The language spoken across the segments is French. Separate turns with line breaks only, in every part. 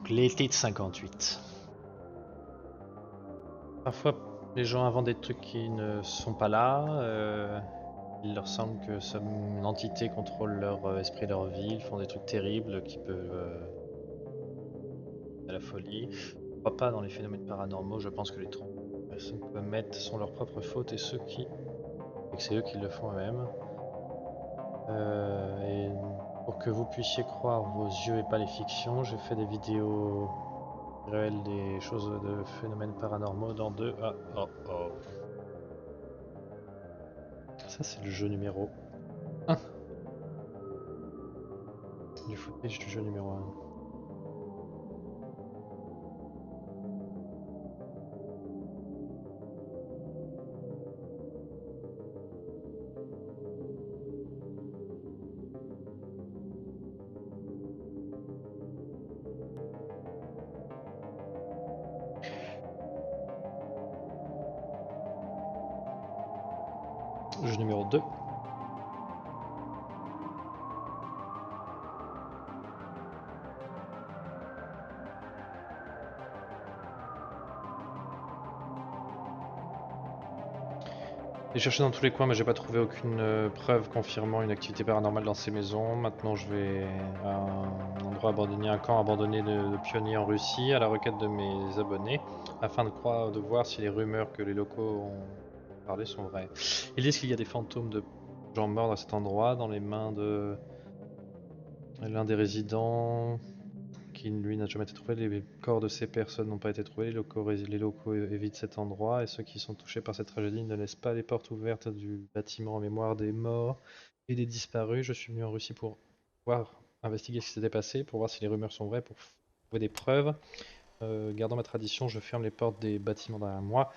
L'été de 58. Parfois, les gens inventent des trucs qui ne sont pas là. Il leur semble que une entité contrôle leur esprit, leur vie. Ils font des trucs terribles qui peuvent à la folie. Je ne crois pas dans les phénomènes paranormaux. Je pense que les trous que les personnes commettent sont leur propre faute et que c'est eux qui le font eux-mêmes. Et pour que vous puissiez croire vos yeux et pas les fictions, j'ai fait des vidéos qui révèlent des choses de phénomènes paranormaux dans deux. Ah, oh, oh. Ça, c'est le jeu numéro 1 du footage du jeu numéro 1. Jeu numéro 2. J'ai cherché dans tous les coins, mais j'ai pas trouvé aucune preuve confirmant une activité paranormale dans ces maisons. Maintenant, je vais à un endroit abandonné, un camp abandonné de pionniers en Russie, à la requête de mes abonnés, afin de voir si les rumeurs que les locaux ont parlé sont vraies. Ils disent qu'il y a des fantômes de gens morts à cet endroit, dans les mains de l'un des résidents, qui lui n'a jamais été trouvé. Les corps de ces personnes n'ont pas été trouvés. Les locaux évitent cet endroit et ceux qui sont touchés par cette tragédie ne laissent pas les portes ouvertes du bâtiment en mémoire des morts et des disparus. Je suis venu en Russie pour voir investiguer ce qui s'était passé, pour voir si les rumeurs sont vraies, pour trouver des preuves. Gardant ma tradition, je ferme les portes des bâtiments derrière moi.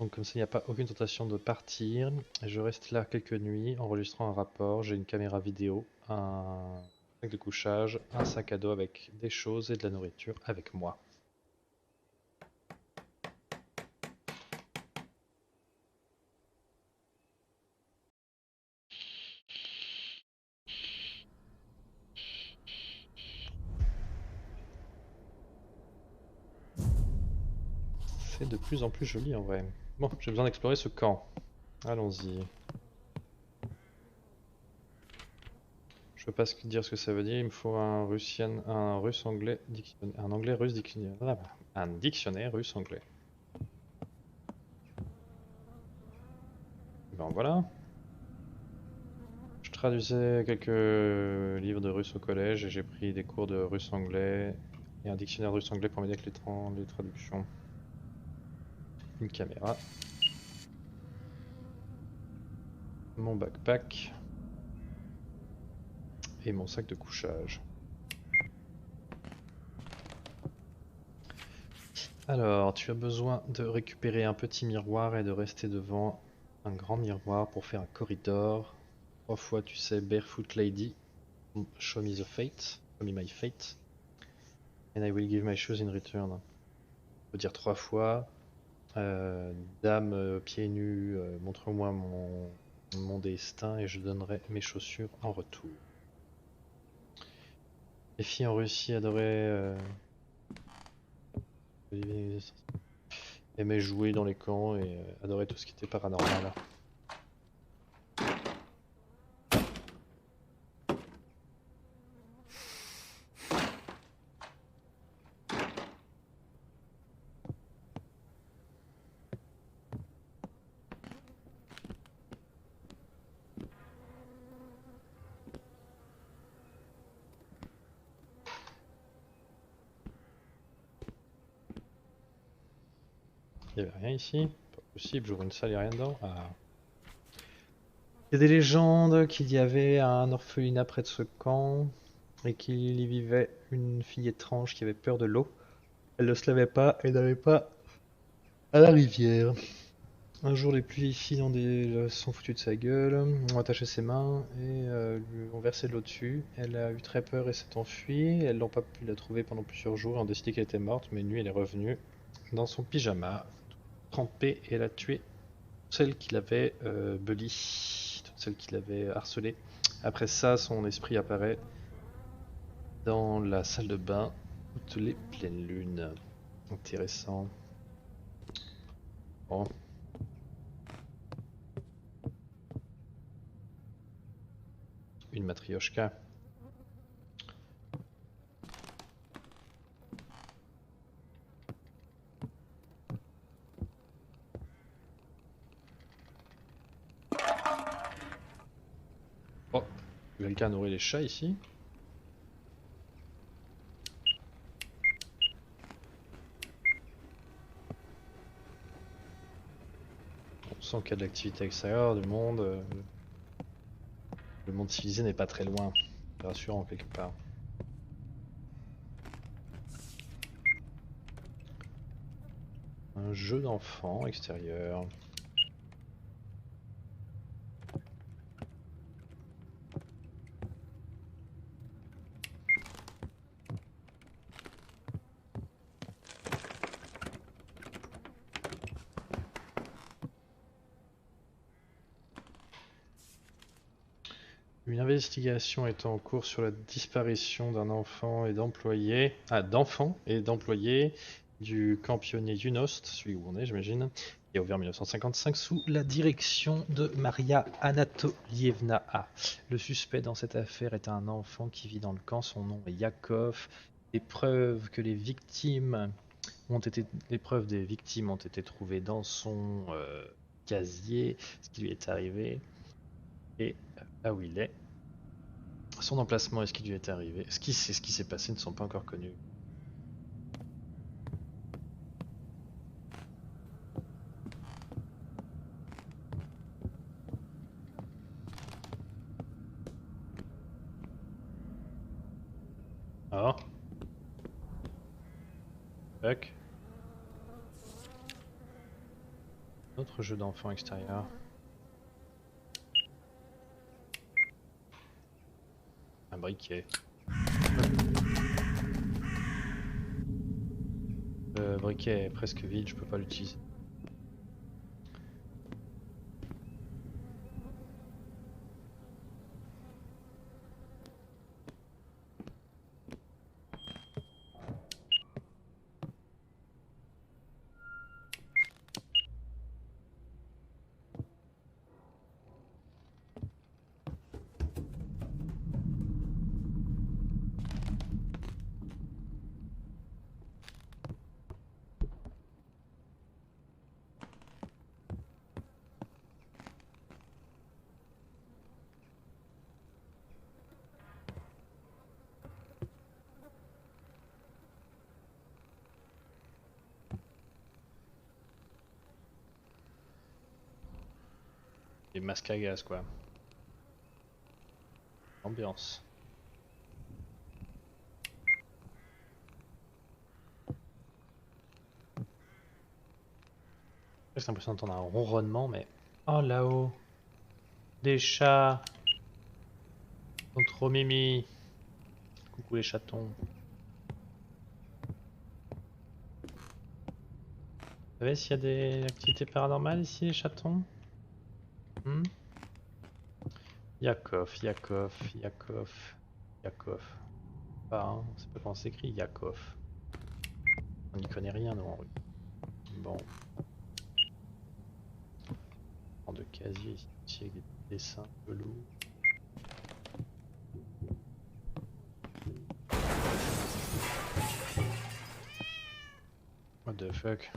Donc comme ça, il n'y a pas aucune tentation de partir. Je reste là quelques nuits, enregistrant un rapport. J'ai une caméra vidéo, un sac de couchage, un sac à dos avec des choses et de la nourriture avec moi. C'est de plus en plus joli en vrai. Bon, j'ai besoin d'explorer ce camp. Allons-y. Je veux pas dire ce que ça veut dire, il me faut un russe-anglais, un anglais-russe dictionnaire. Un dictionnaire russe-anglais. Ben voilà. Je traduisais quelques livres de russe au collège et j'ai pris des cours de russe-anglais et un dictionnaire russe-anglais pour m'aider avec les traductions. Une caméra. Mon backpack. Et mon sac de couchage. Alors, tu as besoin de récupérer un petit miroir et de rester devant un grand miroir pour faire un corridor. 3 fois, tu sais, Barefoot Lady, show me the fate, show me my fate, and I will give my shoes in return. On peut dire 3 fois, dame pieds nus, montre-moi mon destin et je donnerai mes chaussures en retour. Les filles en Russie adoraient aimaient jouer dans les camps et adoraient tout ce qui était paranormal. Il n'y avait rien ici, pas possible, j'ouvre une salle, il n'y a rien dedans. Ah. Il y a des légendes qu'il y avait un orphelinat près de ce camp et qu'il y vivait une fille étrange qui avait peur de l'eau. Elle ne se lavait pas et n'allait pas à la rivière. Un jour, les pluies filles se sont foutues de sa gueule, ont attaché ses mains et lui ont versé de l'eau dessus. Elle a eu très peur et s'est enfuie. Elles n'ont pas pu la trouver pendant plusieurs jours et ont décidé qu'elle était morte, mais une nuit elle est revenue dans son pyjama, trempée, et elle a tué celle qui l'avait bully, celle qui l'avait harcelée. Après ça, son esprit apparaît dans la salle de bain Toutes les pleines lunes. Intéressant. Bon. Une matrioshka. Oh, quelqu'un nourrit les chats ici? On sent qu'il y a de l'activité extérieure, du monde. Le monde civilisé n'est pas très loin. C'est rassurant quelque part. Un jeu d'enfant extérieur. Une investigation est en cours sur la disparition d'un enfant et d'employés, d'enfants et d'employés du camp pionnier Yunost, celui où on est j'imagine, qui a ouvert en 1955 sous la direction de Maria Anatolievna A. Le suspect dans cette affaire est un enfant qui vit dans le camp, son nom est Yakov. Les preuves des victimes ont été trouvées dans son casier, ce qui lui est arrivé et là où il est. Son emplacement et ce qui lui est arrivé, ce qui s'est passé ne sont pas encore connus. Ah. Fuck. Autre jeu d'enfant extérieur. Un briquet. Le briquet est presque vide, je peux pas l'utiliser. Des masques à gaz quoi. Ambiance. J'ai l'impression d'entendre un ronronnement mais... Oh là-haut. Des chats. Ils sont trop mimi. Coucou les chatons. Vous savez s'il y a des activités paranormales ici les chatons? Yakov. Pas, hein, on sait pas comment c'est écrit, Yakov. On n'y connaît rien, nous, en rue. Bon. En de casier ici avec des dessins velous. What the fuck?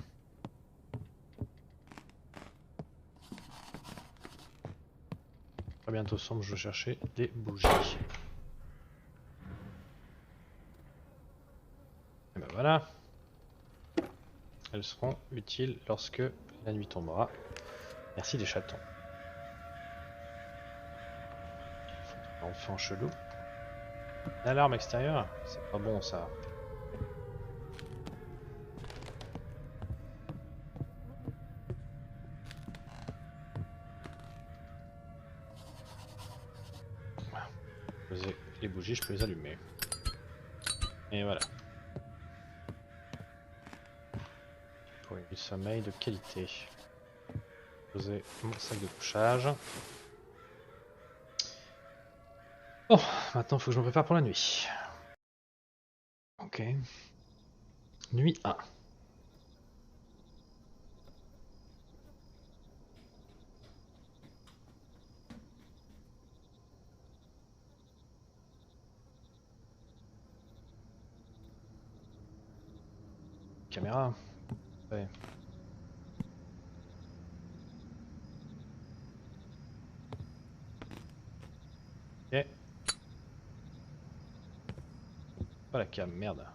Très bientôt sombre, je cherchais des bougies. Et ben voilà. Elles seront utiles lorsque la nuit tombera. Merci les chatons. Enfant chelou. L'alarme extérieure, c'est pas bon ça. Les bougies, je peux les allumer. Et voilà. Pour une sommeil de qualité. Poser mon sac de couchage. Bon, maintenant il faut que je me prépare pour la nuit. Ok. Nuit 1. Caméra. Ouais. Ok. Pas la cam, merde.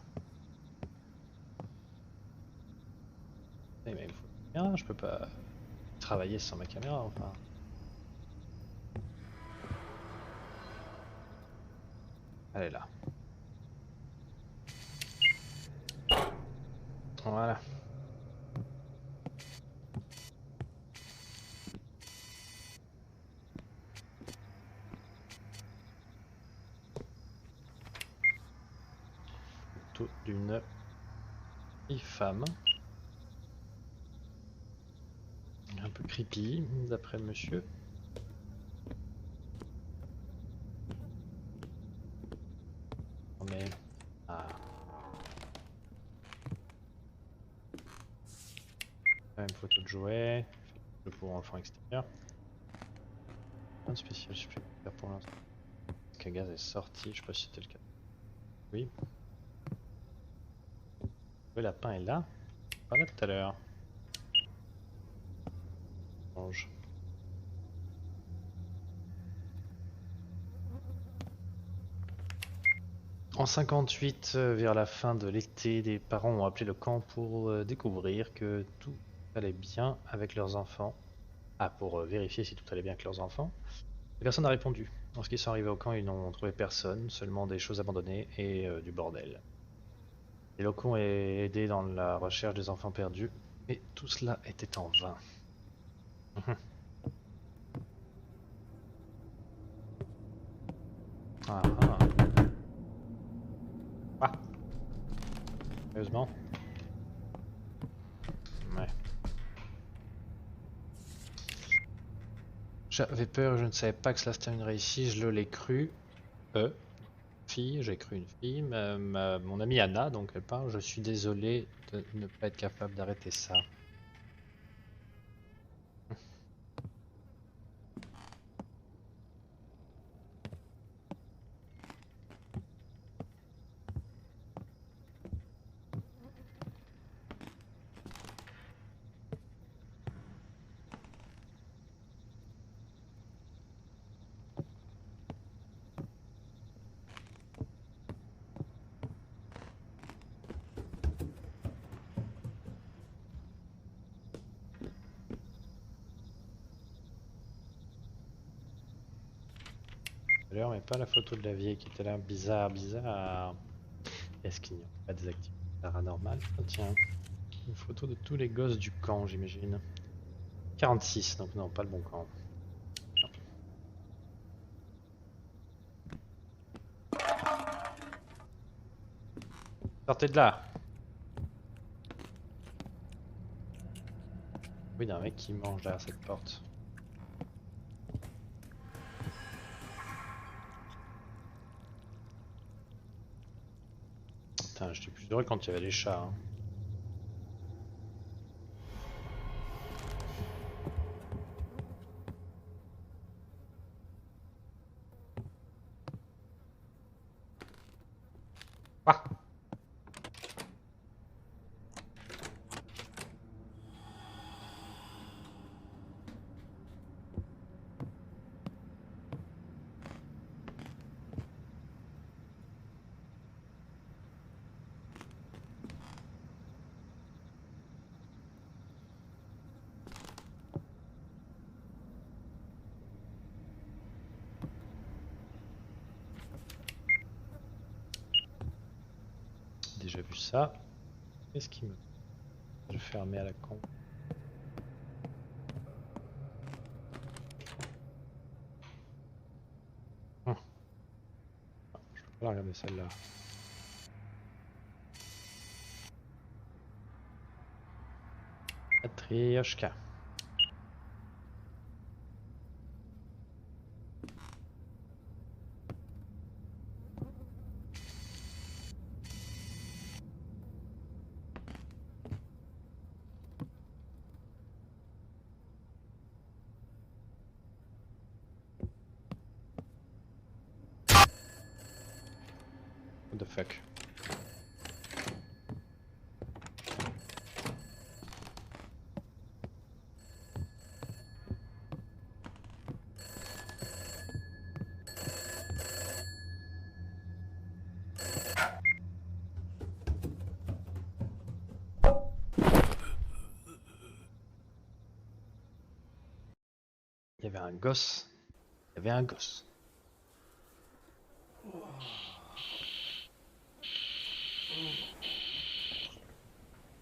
Mais il me faut une caméra, je peux pas travailler sans ma caméra, enfin. Elle est là. Voilà. Photo d'une femme. Un peu creepy, d'après monsieur. Mais... Ah. Une photo de jouet. Jeu pour enfants extérieurs. Un spécial supplémentaire pour l'instant. Le gaz est sorti, je sais pas si c'était le cas. Oui. Le lapin est là. Pas là tout à l'heure. Mange. En 58, vers la fin de l'été, des parents ont appelé le camp pour découvrir que tout allait bien avec leurs enfants. Ah, pour vérifier si tout allait bien avec leurs enfants. Personne n'a répondu. Lorsqu'ils sont arrivés au camp, ils n'ont trouvé personne, seulement des choses abandonnées et du bordel. Les locaux ont aidé dans la recherche des enfants perdus, mais tout cela était en vain. Mhm. Ah, ah. Ah, sérieusement? Ouais. J'avais peur, je ne savais pas que cela se terminerait ici, je l'ai cru. Fille, j'ai cru une fille, mon amie Anna, donc elle parle, je suis désolé de ne pas être capable d'arrêter ça. D'ailleurs, mais pas la photo de la vieille qui était là, bizarre, bizarre. Est-ce qu'il n'y a pas des activités paranormales? Ah, tiens, une photo de tous les gosses du camp, j'imagine. 46, donc non, pas le bon camp. Sortez de là! Oui, il y a un mec qui mange derrière cette porte. Putain, j'étais plus heureux quand il y avait les chats. Hein. Ah! Déjà vu ça. Qu'est-ce qui me... Je fermais à la con. Hum, je peux pas la regarder celle-là. Matryoshka. Fuck. Il y avait un gosse. Il y avait un gosse.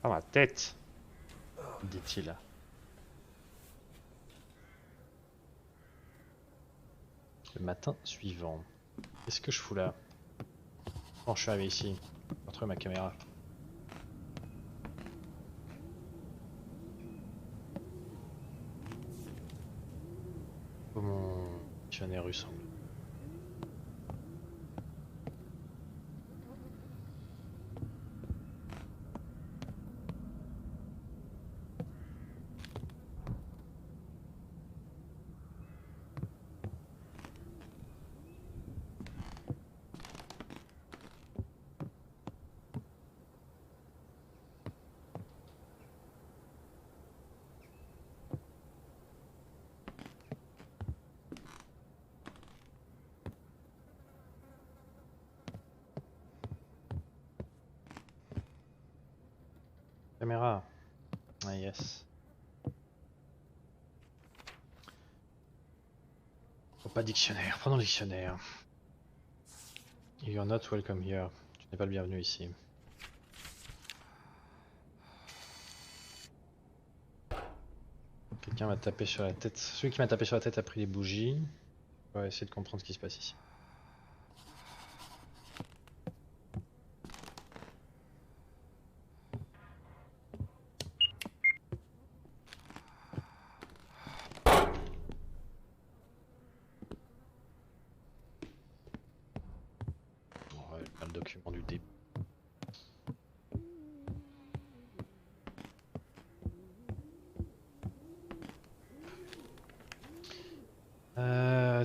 Ah ma tête, dit-il. Le matin suivant. Qu'est-ce que je fous là? Quand je suis arrivé ici, j'ai retrouvé ma caméra. Comment mon dictionnaire ressemble. Caméra. Ah yes. Oh, pas dictionnaire, prenons le dictionnaire. You're not welcome here. Tu n'es pas le bienvenu ici. Quelqu'un m'a tapé sur la tête. Celui qui m'a tapé sur la tête a pris les bougies. On va essayer de comprendre ce qui se passe ici. On va lire le document du début.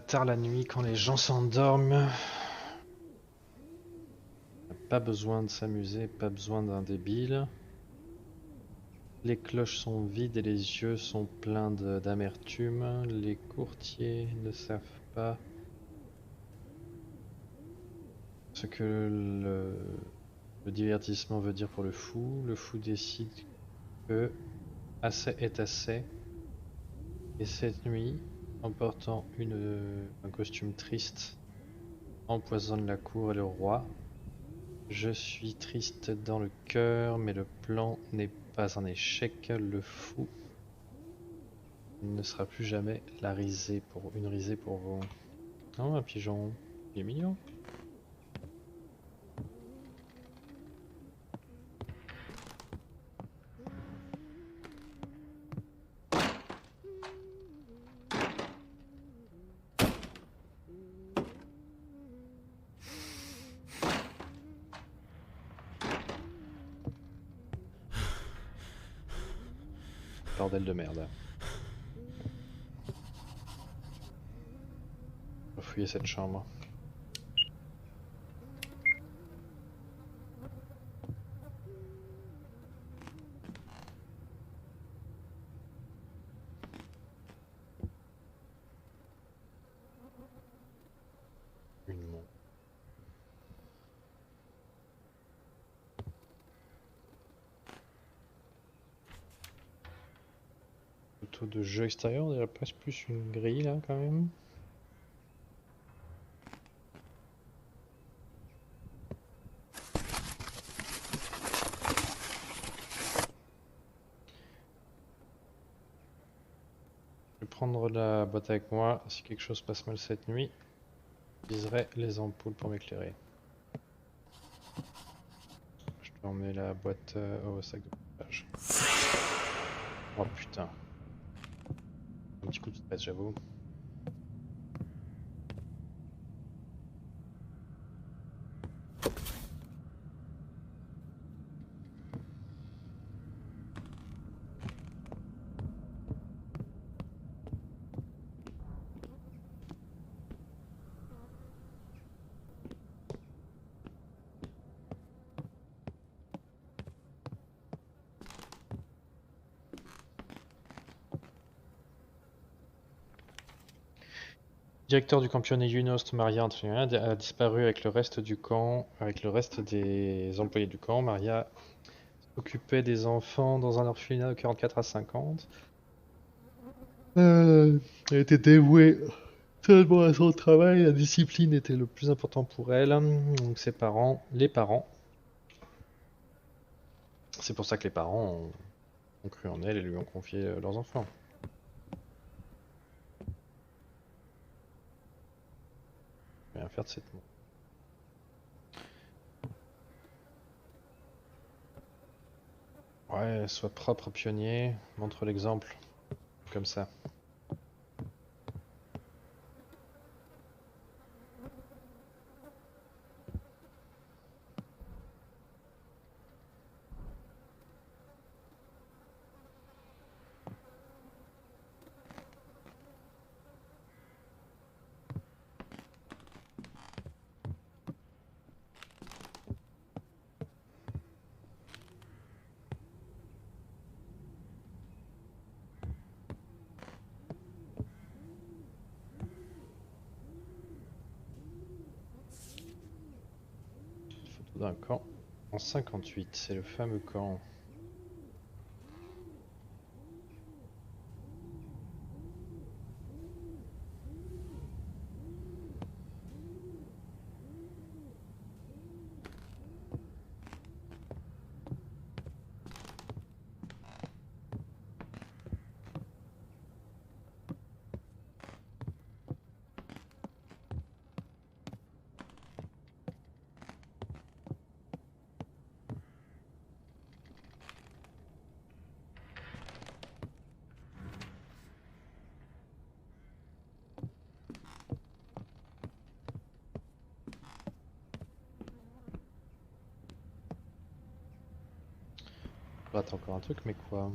Tard la nuit, quand les gens s'endorment. Pas besoin de s'amuser, pas besoin d'un débile. Les cloches sont vides et les yeux sont pleins d'amertume. Les courtiers ne savent pas ce que le divertissement veut dire pour le fou. Le fou décide que assez est assez. Et cette nuit, en portant un costume triste, empoisonne la cour et le roi. Je suis triste dans le cœur, mais le plan n'est pas un échec. Le fou ne sera plus jamais une risée pour vous. Oh, un pigeon, il est mignon. Bordel de merde. On va fouiller cette chambre. Une montre. Photo de jeu extérieur, on dirait presque plus une grille là quand même. Je vais prendre la boîte avec moi. Si quelque chose passe mal cette nuit, j'utiliserai les ampoules pour m'éclairer. Je te remets la boîte au sac de couchage. Oh putain. Un petit coup de stress, j'avoue. Directeur du camp pionnier Yunost, Maria Antonina, a disparu avec le reste du camp, avec le reste des employés du camp. Maria s'occupait des enfants dans un orphelinat de 44 à 50. Elle était dévouée tellement à son travail, la discipline était le plus important pour elle. Donc ses parents, les parents. C'est pour ça que les parents ont cru en elle et lui ont confié leurs enfants. Je vais rien faire de cette mot. Ouais, sois propre, pionnier, montre l'exemple, comme ça. Photo d'un camp en 58, c'est le fameux camp. Attends, encore un truc, mais quoi?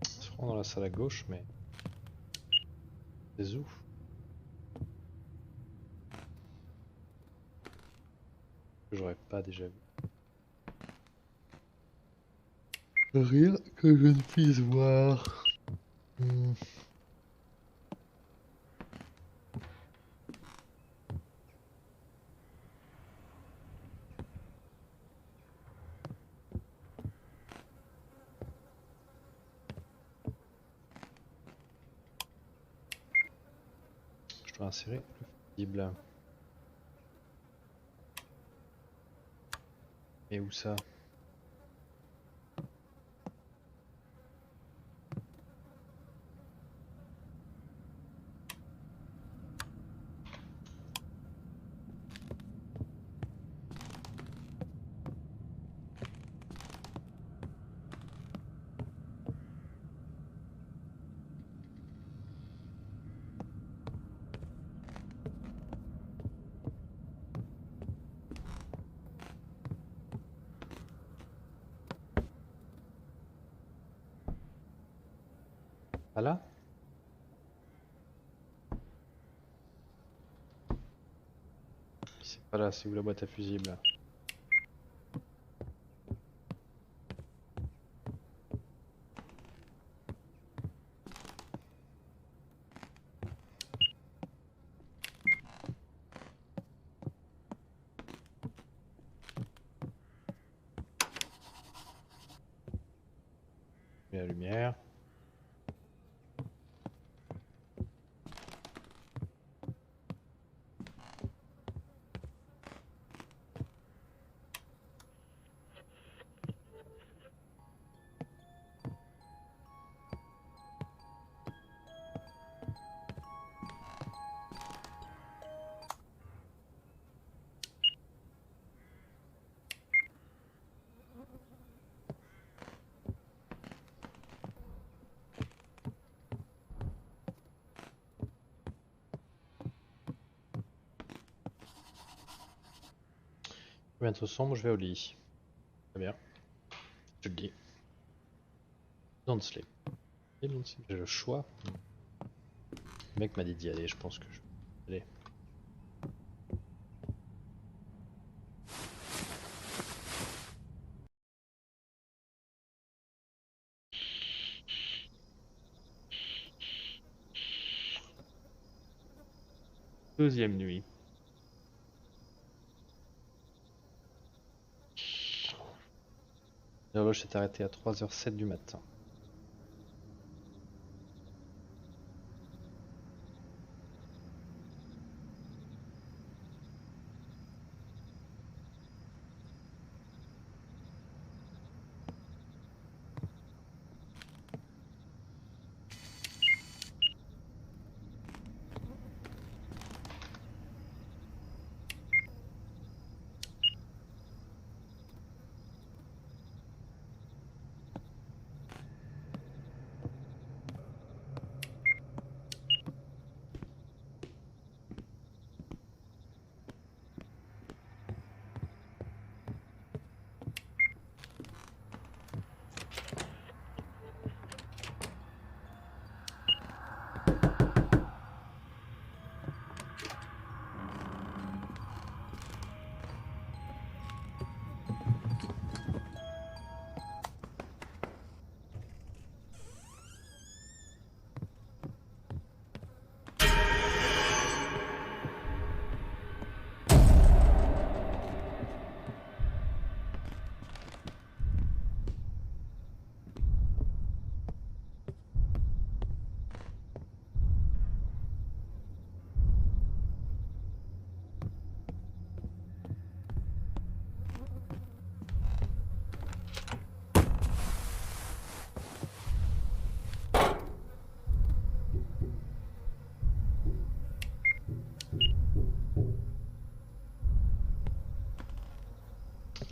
Se rend dans la salle à gauche, mais c'est où? Que j'aurais pas déjà vu. Rien que je ne puisse voir. Je dois insérer le fusible. Et où ça? Ah là? C'est pas là, c'est où la boîte à fusible? Et la lumière. Je vais être sombre, je vais au lit. Très bien. Je le dis. Don't sleep. Et don't sleep. J'ai le choix. Le mec m'a dit d'y aller, je pense que je vais y aller. Deuxième nuit. L'horloge s'est arrêtée à 3h07 du matin.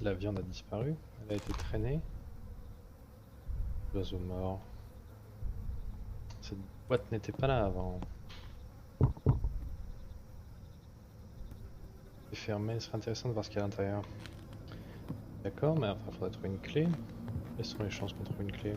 La viande a disparu, elle a été traînée. L'oiseau mort. Cette boîte n'était pas là avant. C'est fermé, ce serait intéressant de voir ce qu'il y a à l'intérieur. D'accord, mais enfin, il faudrait trouver une clé. Quelles sont les chances qu'on trouve une clé?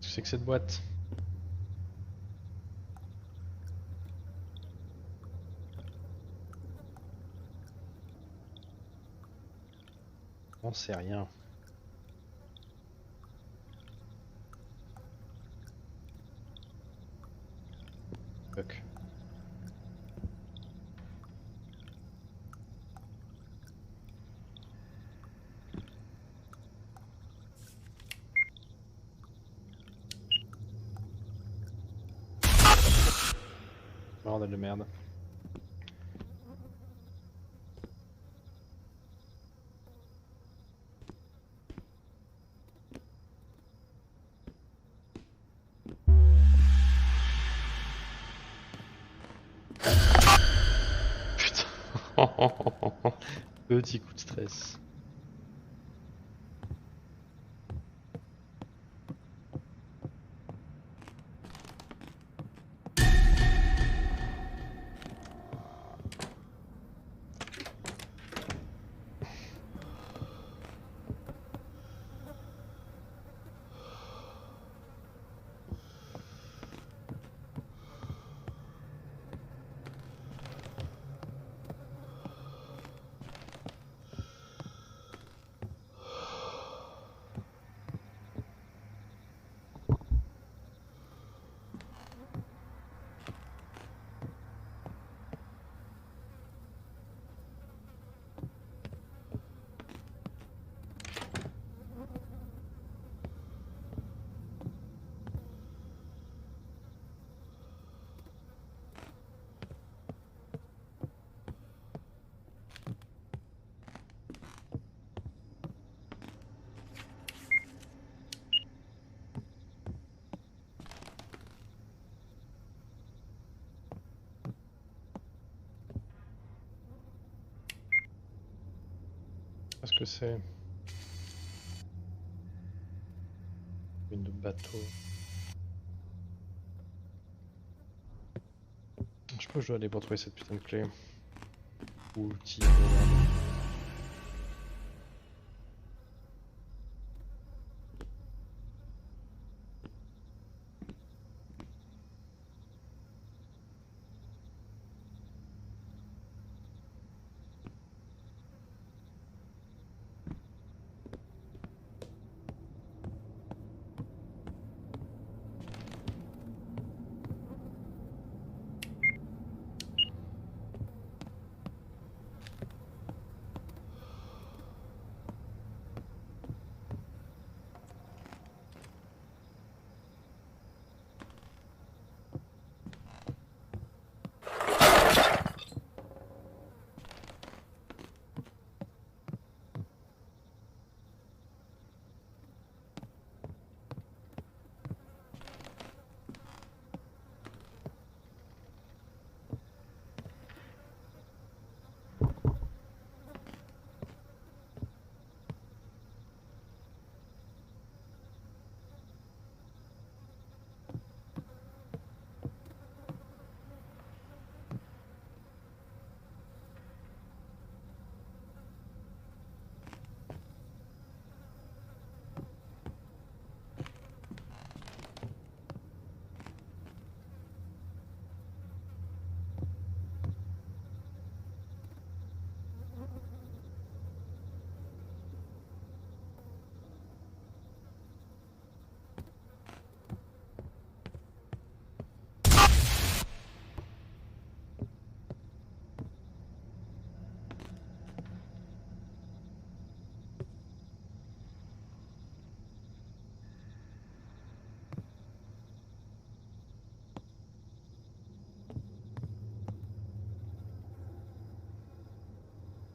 Qu'est-ce que c'est que cette boîte? On sait rien. Fuck. Bordel de merde. Putain. Petit coup de stress. que c'est? Une de bateau. Je sais pas où je dois aller pour trouver cette putain de clé. Outil.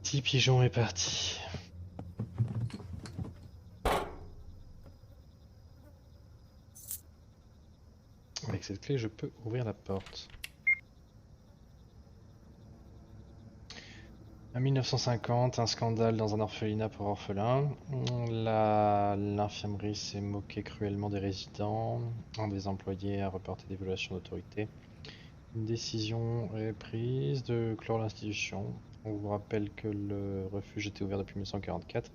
Petit pigeon est parti. Avec cette clé, je peux ouvrir la porte. En 1950, un scandale dans un orphelinat pour orphelins. L'infirmerie s'est moquée cruellement des résidents. Un des employés a reporté des violations d'autorité. Une décision est prise de clore l'institution. On vous rappelle que le refuge était ouvert depuis 1944.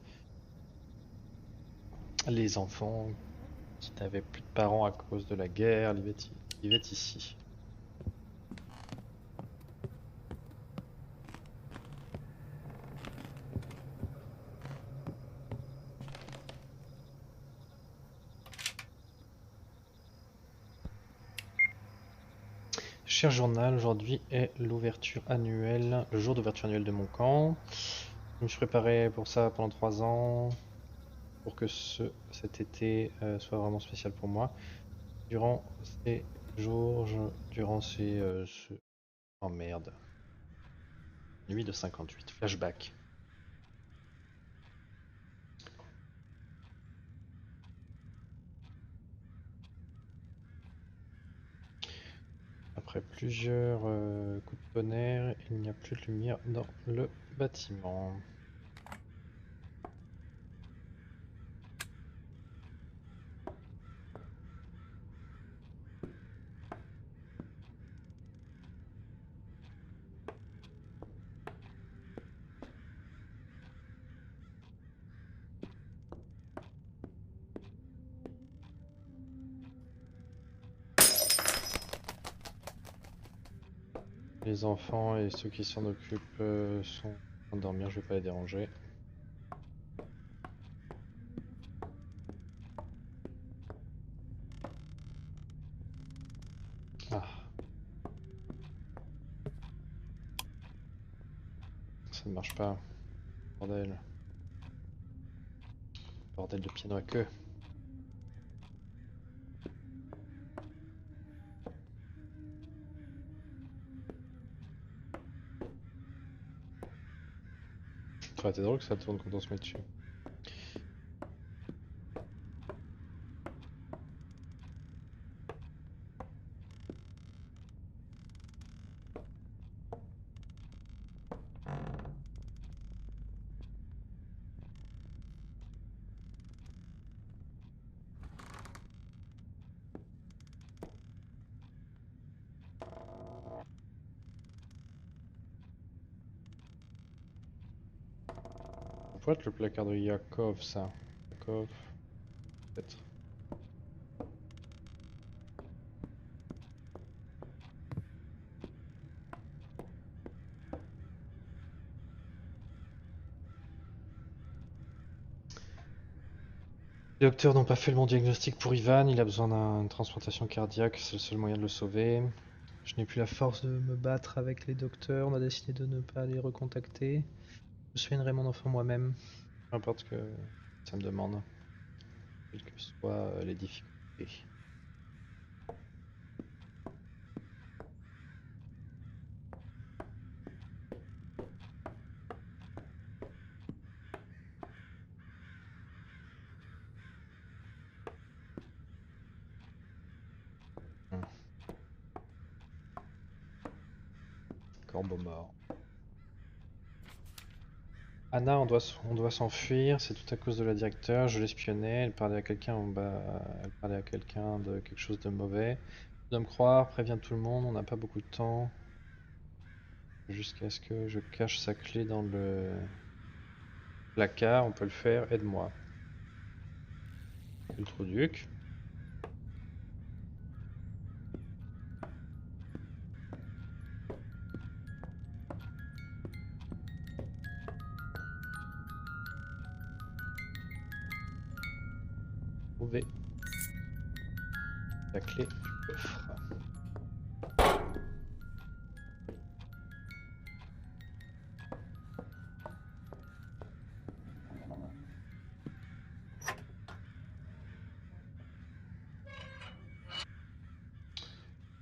Les enfants qui n'avaient plus de parents à cause de la guerre vivaient ici. Cher journal, aujourd'hui est l'ouverture annuelle, le jour d'ouverture annuelle de mon camp. Je me suis préparé pour ça pendant 3 ans, pour que cet été soit vraiment spécial pour moi. Durant ces jours, oh merde. Nuit de 58, flashback. Après plusieurs coups de tonnerre, il n'y a plus de lumière dans le bâtiment. Les enfants et ceux qui s'en occupent sont en train de dormir, je vais pas les déranger. Ah. Ça ne marche pas. Bordel. Bordel de piano à queue. Ça aurait été drôle que ça tourne quand on se met dessus. pourrait être le placard de Yakov, ça. Yakov, peut-être. Les docteurs n'ont pas fait le bon diagnostic pour Ivan, il a besoin d'une transplantation cardiaque, c'est le seul moyen de le sauver. Je n'ai plus la force de me battre avec les docteurs, on a décidé de ne pas les recontacter. Je soignerai mon enfant moi-même, peu importe ce que ça me demande, quelles que soient les difficultés. Corbeau mort. Anna, on doit s'enfuir, c'est tout à cause de la directeur, je l'espionnais, elle parlait à quelqu'un elle parlait à quelqu'un de quelque chose de mauvais. Tu dois me croire, préviens tout le monde, on n'a pas beaucoup de temps. Jusqu'à ce que je cache sa clé dans le placard, on peut le faire, aide-moi. Le trou-duc. Trouver la clé du coffre.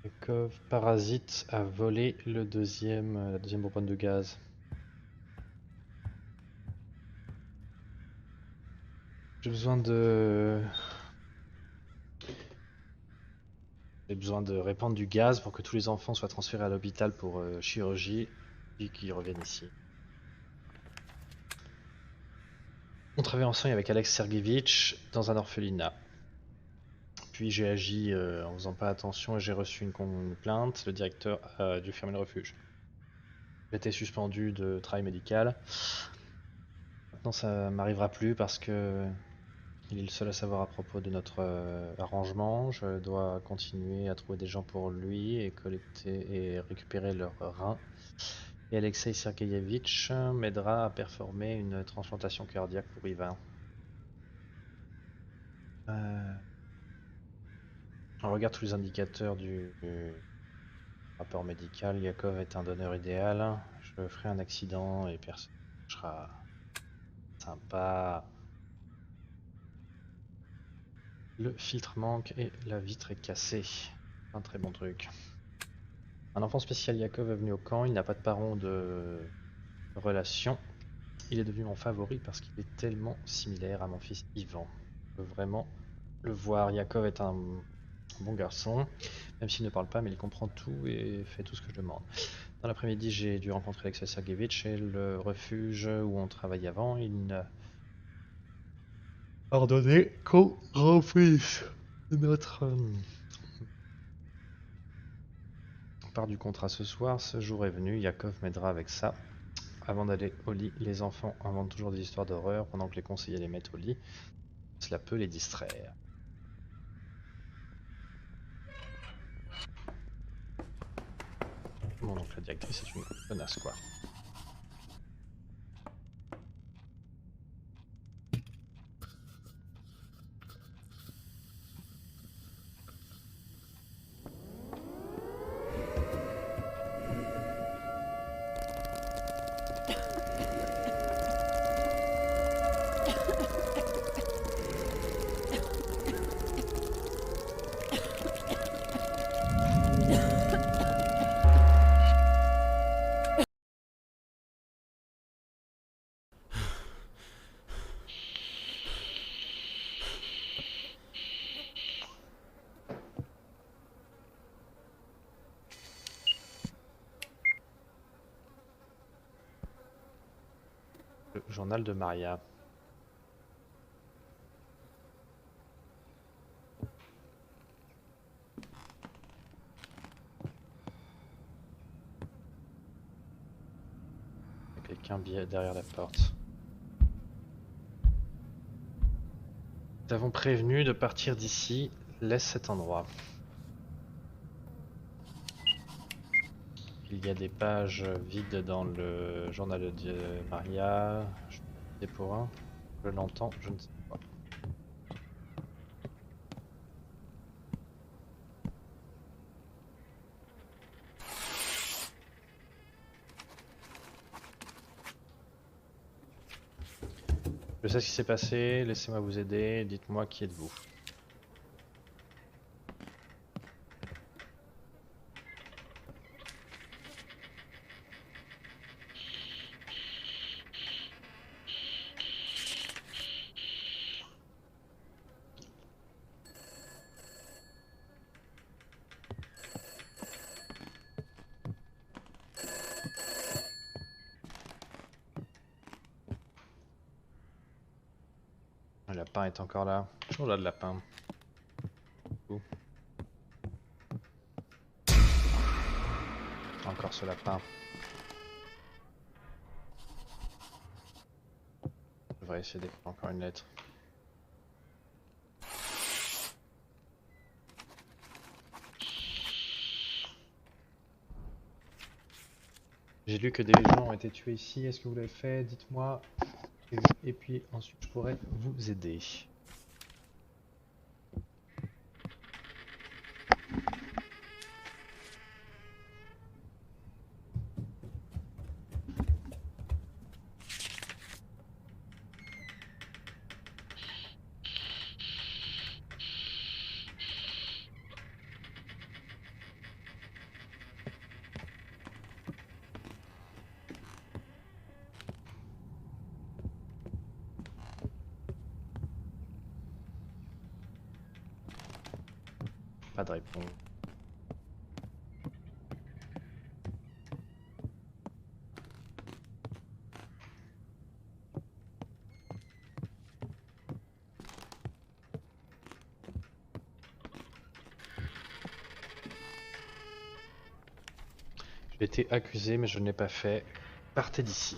Yakov parasite a volé la deuxième bonbonne de gaz. J'ai besoin de... J'ai besoin de répandre du gaz pour que tous les enfants soient transférés à l'hôpital pour chirurgie et qu'ils reviennent ici. On travaille ensemble avec Alex Sergevitch dans un orphelinat. Puis j'ai agi en faisant pas attention et j'ai reçu une plainte. Le directeur a dû fermer le refuge. J'ai été suspendu de travail médical. Maintenant ça m'arrivera plus parce que il est le seul à savoir à propos de notre arrangement. Je dois continuer à trouver des gens pour lui et collecter et récupérer leurs reins. Et Alexei Sergeyevitch m'aidera à performer une transplantation cardiaque pour Ivan. On regarde tous les indicateurs du rapport médical. Yakov est un donneur idéal. Je ferai un accident et personne ne sera sympa. Le filtre manque et la vitre est cassée. Un très bon truc. Un enfant spécial Yakov est venu au camp. Il n'a pas de parents de relation. Il est devenu mon favori parce qu'il est tellement similaire à mon fils Ivan. Je veux vraiment le voir. Yakov est un bon garçon, même s'il ne parle pas, mais il comprend tout et fait tout ce que je demande. Dans l'après-midi, j'ai dû rencontrer Alexei Sergeyevitch et le refuge où on travaillait avant. Il n'a ordonné qu'au remplisse notre part du contrat ce soir. Ce jour est venu, Yakov m'aidera avec ça. Avant d'aller au lit, les enfants inventent toujours des histoires d'horreur pendant que les conseillers les mettent au lit. Cela peut les distraire. Bon, donc la directrice est une connasse, quoi. Le journal de Maria. Il y a quelqu'un derrière la porte. t'avons prévenu de partir d'ici. Laisse cet endroit. Il y a des pages vides dans le journal de Maria. Je pour un. Je l'entends, je ne sais pas. Je sais ce qui s'est passé, laissez-moi vous aider, dites-moi qui êtes-vous. Le lapin est encore là. Toujours là le lapin. Encore ce lapin. Je devrais essayer d'écrire encore une lettre. J'ai lu que des gens ont été tués ici. Est-ce que vous l'avez fait? Dites-moi. Et puis ensuite je pourrais vous aider. Pas de réponse. J'ai été accusé mais je ne l'ai pas fait. Partez d'ici.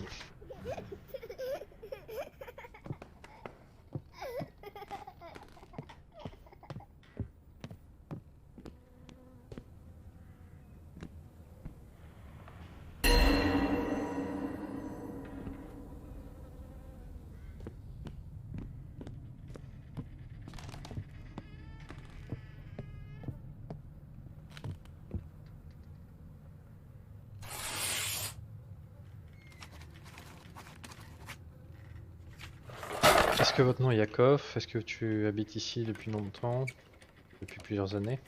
Est-ce que votre nom est Yakov? Est-ce que tu habites ici depuis longtemps? Depuis plusieurs années?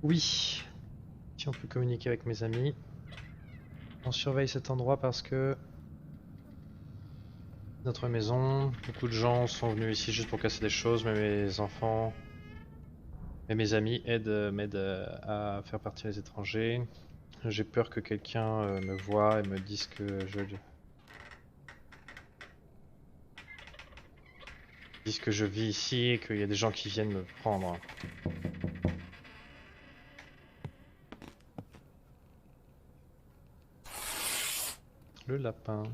Oui. Si on peut communiquer avec mes amis. On surveille cet endroit parce que notre maison, beaucoup de gens sont venus ici juste pour casser des choses, mais mes enfants et mes amis m'aident à faire partir les étrangers. J'ai peur que quelqu'un me voie et me dise que je vis ici et qu'il y a des gens qui viennent me prendre. Le lapin.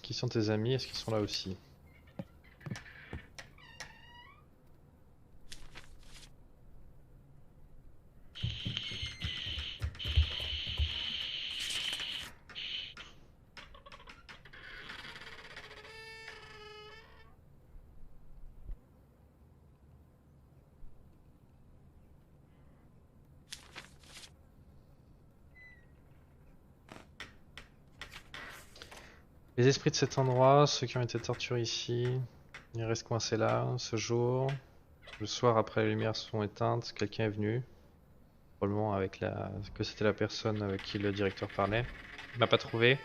Qui sont tes amis? Est-ce qu'ils sont là aussi? Les esprits de cet endroit, ceux qui ont été torturés ici, Il reste coincé là, ce jour. Le soir, après les lumières sont éteintes, quelqu'un est venu. Probablement avec que c'était la personne avec qui le directeur parlait. Il m'a pas trouvé.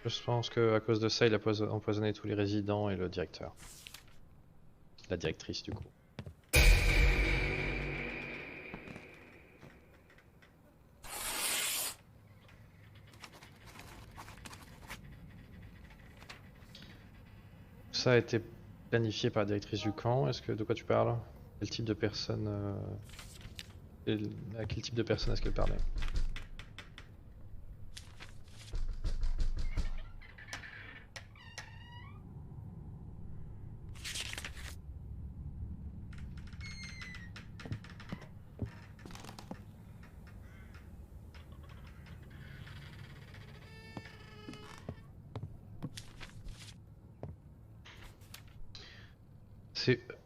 Je pense que à cause de ça, il a empoisonné tous les résidents et le directeur. La directrice du coup. Ça a été planifié par la directrice du camp. Est-ce que de quoi tu parles? Quel type de personne à quel type de personne est-ce qu'elle parlait?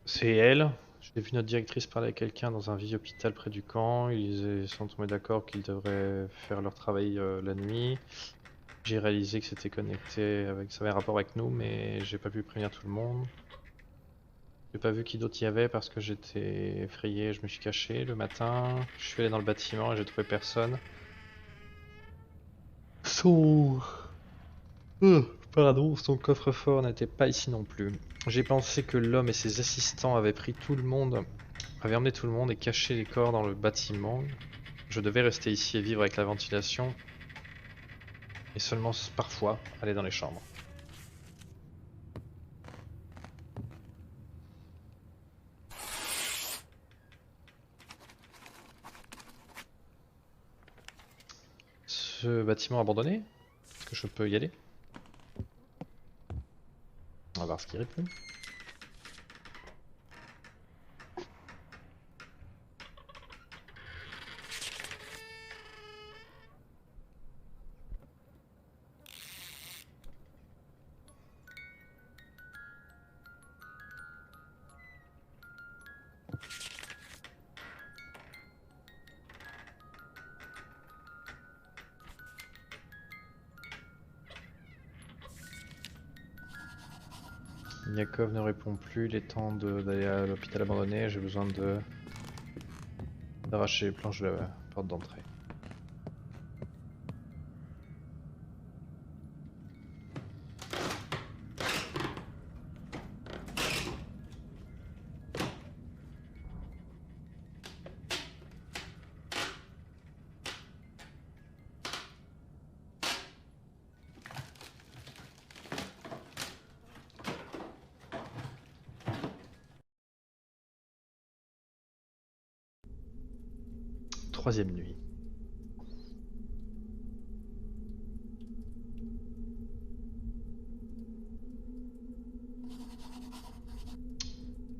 C'est elle. J'ai vu notre directrice parler avec quelqu'un dans un vieil hôpital près du camp. Ils sont tombés d'accord qu'ils devraient faire leur travail la nuit. J'ai réalisé que c'était connecté avec, ça avait un rapport avec nous, mais j'ai pas pu prévenir tout le monde. J'ai pas vu qui d'autre y avait parce que j'étais effrayé, je me suis caché le matin. Je suis allé dans le bâtiment et j'ai trouvé personne. Son... Pardon, son coffre-fort n'était pas ici non plus. J'ai pensé que l'homme et ses assistants avaient pris tout le monde, avaient emmené tout le monde et caché les corps dans le bâtiment. Je devais rester ici et vivre avec la ventilation. Et seulement parfois aller dans les chambres. Ce bâtiment abandonné? Est-ce que je peux y aller? On va voir ce qui répond. Yakov ne répond plus, il est temps d'aller à l'hôpital abandonné, j'ai besoin d'arracher les planches de la porte d'entrée. Troisième nuit.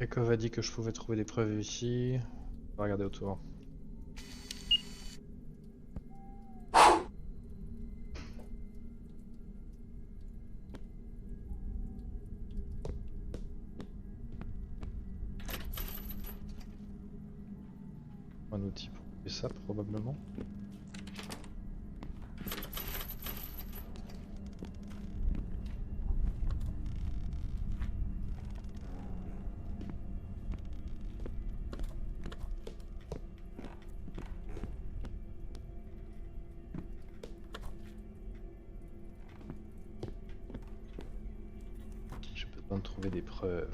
Yakov a dit que je pouvais trouver des preuves ici. On va regarder autour. Un outil pour faire ça probablement. J'ai besoin de trouver des preuves.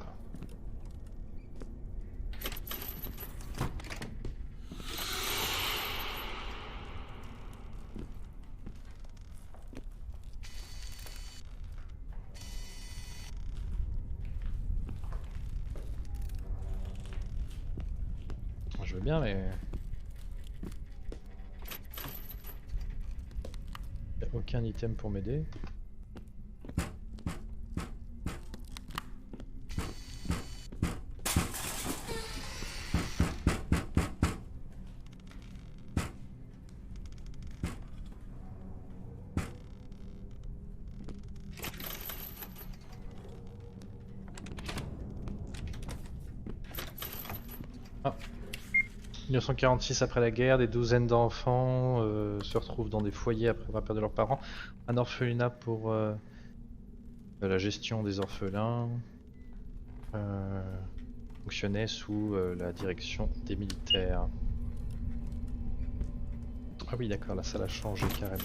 Je veux bien, mais... Y a aucun item pour m'aider. Ah. 1946 après la guerre, des douzaines d'enfants se retrouvent dans des foyers après avoir perdu leurs parents. Un orphelinat pour la gestion des orphelins. fonctionnait sous la direction des militaires. Ah oui d'accord, la salle a changé carrément.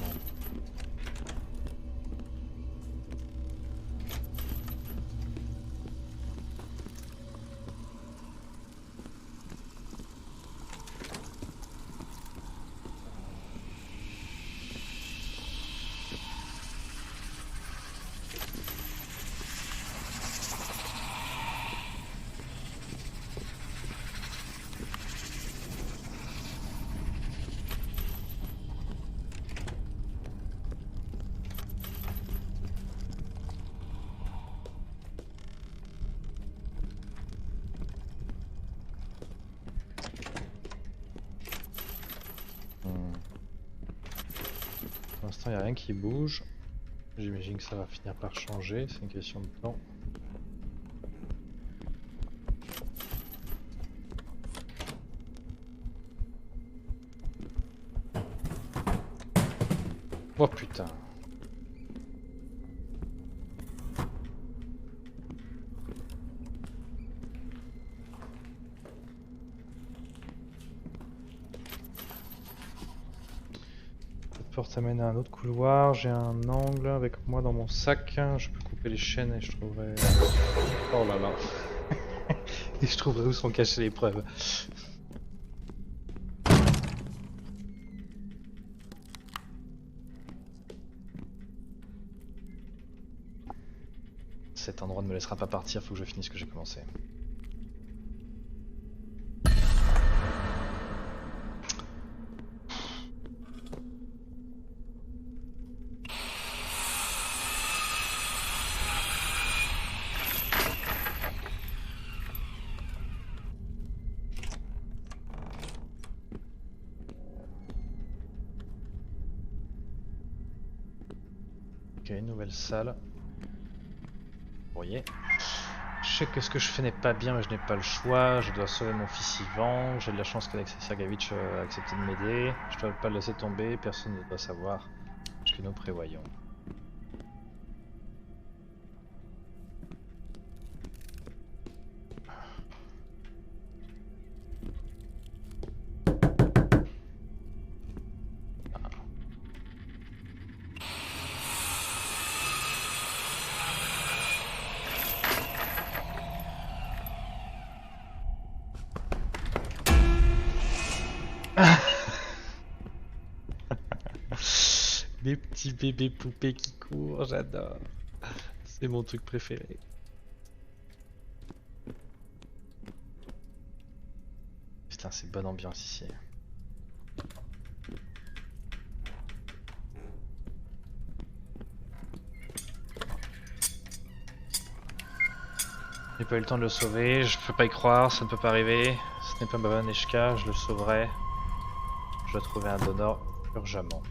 Pour l'instant, il n'y a rien qui bouge. J'imagine que ça va finir par changer, c'est une question de temps. Oh putain. Cette porte amène à un autre couloir, j'ai un angle avec moi dans mon sac, je peux couper les chaînes et je trouverai... Oh là là. Et je trouverai où sont cachées les preuves. Cet endroit ne me laissera pas partir, faut que je finisse ce que j'ai commencé. Ok, nouvelle salle. Courrier. Je sais que ce que je fais n'est pas bien, mais je n'ai pas le choix. Je dois sauver mon fils Ivan. J'ai de la chance qu'Alexei Sergeyevitch a accepté de m'aider. Je dois pas le laisser tomber. Personne ne doit savoir ce que nous prévoyons. Des petits bébés poupées qui courent, j'adore. C'est mon truc préféré. Putain, c'est bonne ambiance ici. J'ai pas eu le temps de le sauver, je peux pas y croire, ça ne peut pas arriver. Ce n'est pas ma Vaneshka, je le sauverai. Je dois trouver un donneur urgemment.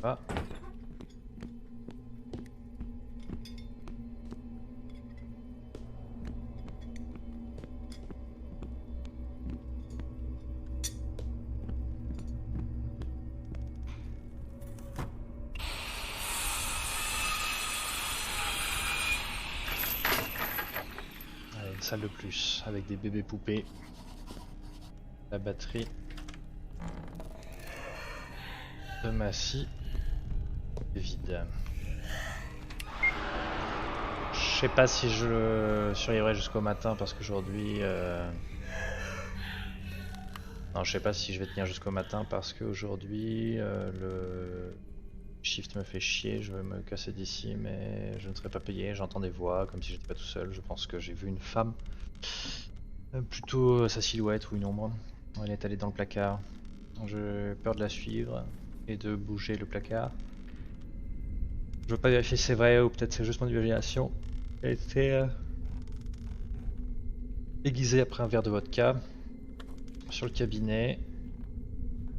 Pas. Allez, une salle de plus avec des bébés poupées. La batterie de Massy est vide. Je sais pas si je survivrai jusqu'au matin parce qu'aujourd'hui... Non, je sais pas si je vais tenir jusqu'au matin parce qu'aujourd'hui le shift me fait chier, je veux me casser d'ici mais je ne serai pas payé, j'entends des voix comme si j'étais pas tout seul, je pense que j'ai vu une femme, plutôt sa silhouette ou une ombre, elle est allée dans le placard, j'ai peur de la suivre et de bouger le placard. Je veux pas vérifier si c'est vrai ou peut-être c'est juste mon imagination. Elle était aiguisée après un verre de vodka. Sur le cabinet,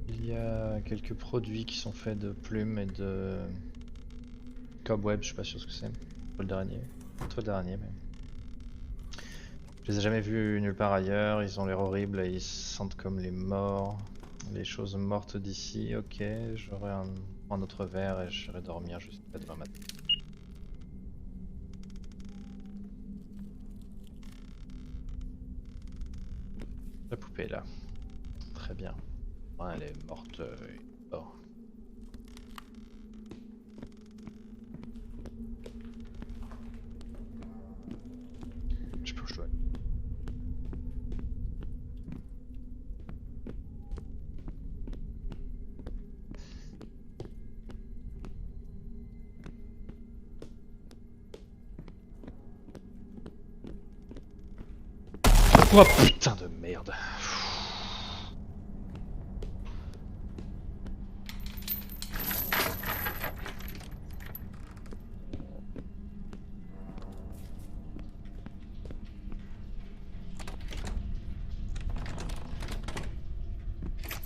il y a quelques produits qui sont faits de plumes et de cobweb, je suis pas sûr ce que c'est. Toile d'araignée. Toile d'araignée même. Je les ai jamais vus nulle part ailleurs, ils ont l'air horribles et ils se sentent comme les morts. Les choses mortes d'ici, ok, j'aurai un autre verre et j'irai dormir jusqu'à demain matin. La poupée est là. Très bien. Ouais, elle est morte. Oh. Je sais pas où je dois aller. Oh putain de merde.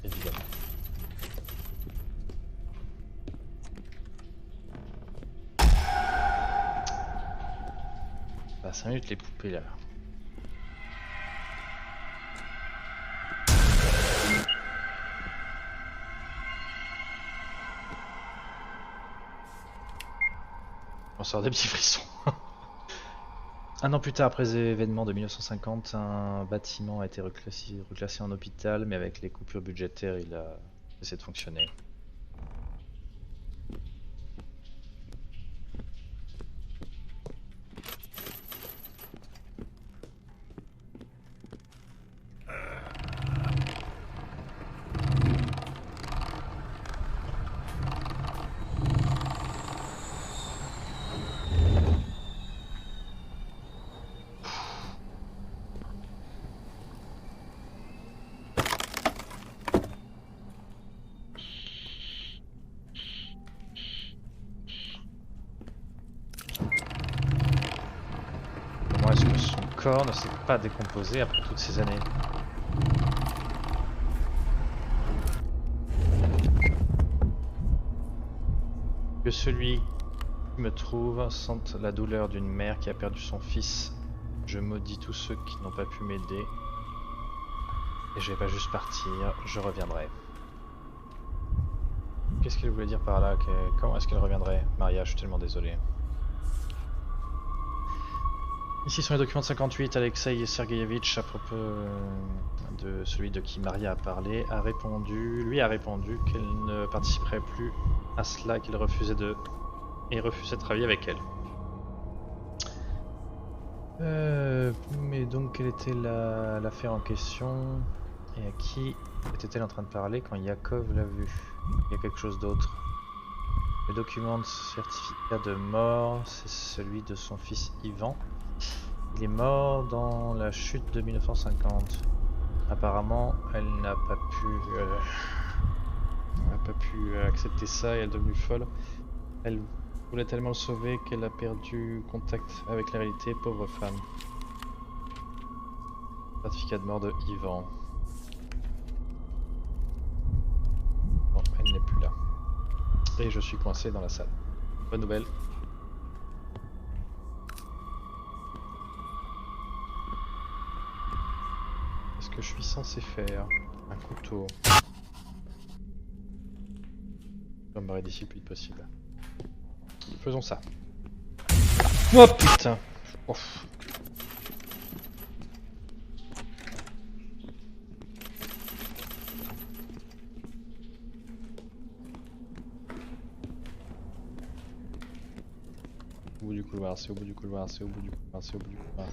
Évidemment. Bah 5 minutes les poupées là. On sort des petits frissons. Un an plus tard, après les événements de 1950, un bâtiment a été reclassé en hôpital, mais avec les coupures budgétaires, il a cessé de fonctionner. Comment est-ce que son corps ne s'est pas décomposé après toutes ces années? Que celui qui me trouve sente la douleur d'une mère qui a perdu son fils. Je maudis tous ceux qui n'ont pas pu m'aider. Et je vais pas juste partir, je reviendrai. Qu'est-ce qu'elle voulait dire par là? Comment est-ce qu'elle reviendrait? Maria, je suis tellement désolé. Ici sont les documents de 58. Alexei Sergeyevitch, à propos de celui de qui Maria a parlé, lui a répondu qu'elle ne participerait plus à cela, qu'il refusait de travailler avec elle. Mais donc quelle était l'affaire en question et à qui était-elle en train de parler quand Yakov l'a vue? Il y a quelque chose d'autre. Le document de certificat de mort, c'est celui de son fils Ivan. Il est mort dans la chute de 1950. Apparemment, elle n'a pas pu accepter ça et elle est devenue folle. Elle voulait tellement le sauver qu'elle a perdu contact avec la réalité, pauvre femme. Certificat de mort de Ivan. Bon, elle n'est plus là. Et je suis coincé dans la salle. Bonne nouvelle. Qu'est-ce que je suis censé faire? Un couteau. Je vais me barrer d'ici le plus vite possible. Faisons ça. Oh putain. Ouf. Au bout du couloir, c'est au bout du couloir, c'est au bout du couloir, c'est au bout du couloir.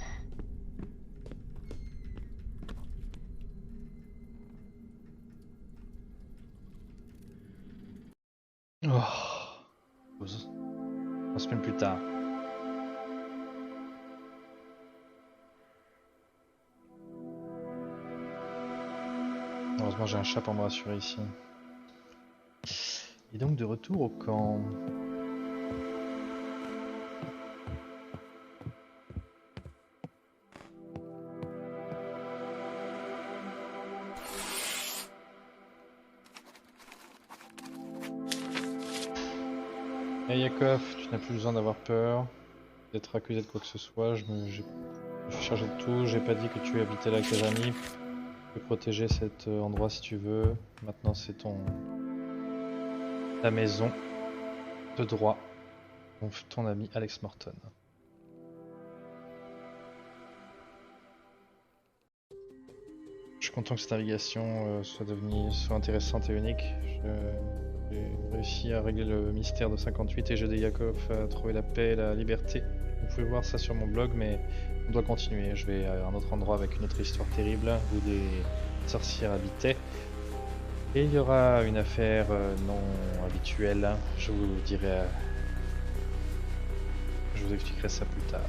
Oh. Pause. 3 semaines plus tard. Heureusement j'ai un chat pour me rassurer ici. Et donc de retour au camp. Hey Yakov, tu n'as plus besoin d'avoir peur d'être accusé de quoi que ce soit. Je Je suis chargé de tout, j'ai pas dit que tu habitais la Casami. Tu peux protéger cet endroit si tu veux. Maintenant c'est ta maison de droit. Ton ami Alex Morton. Je suis content que cette navigation soit intéressante et unique. J'ai réussi à régler le mystère de 58 et j'ai aidé Yakov à trouver la paix et la liberté. Vous pouvez voir ça sur mon blog, mais on doit continuer. Je vais à un autre endroit avec une autre histoire terrible où des sorcières habitaient. Et il y aura une affaire non habituelle. Je vous dirai. Je vous expliquerai ça plus tard.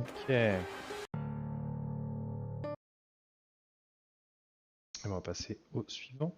Ok. On va passer au suivant.